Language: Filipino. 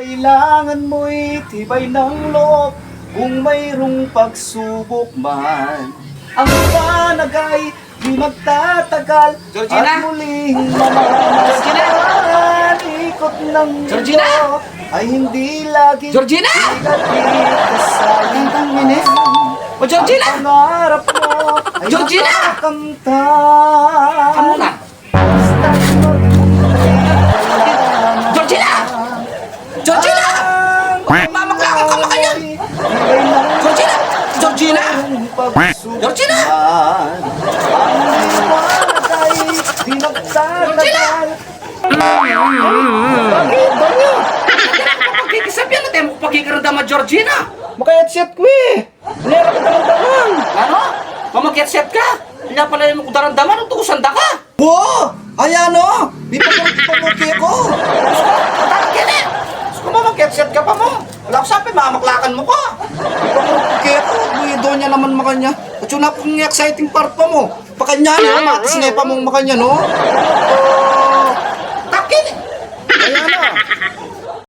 Kailangan mo'y tibay ng loob kung mayroong pagsubok man. Ang panagay di magtatagal Georgina? at muling mamamasdan. Ikot ng Georgina? mundo ay hindi lagi Georgina? kasalitan. O, Georgina! Ang pangarap mo ay Georgina! makakamtan. Ano ka? Georgina! Georgina! Mamaklakan ka makanya! Georgina! Georgina! Georgina! Georgina! Bakit? Banyo! Pagkikisabihan natin pagkikaramdaman, Georgina! Maka-headset ko eh! Meron ka daramdaman! Ano? Mamag-headset ka? Hindi pala yung daramdaman, utusan da ka! Oo! Ayan o! Di pa pamuki ko! Patangkin eh! Gusto mo mag-headset ka pa mo? Wala ko sabi, mamaklakan mo ka! Di pa pamuki ko! Buido niya naman makanya. At yun na pong exciting part pa mo. Pakanya niya, matis niya pa mong makanya no?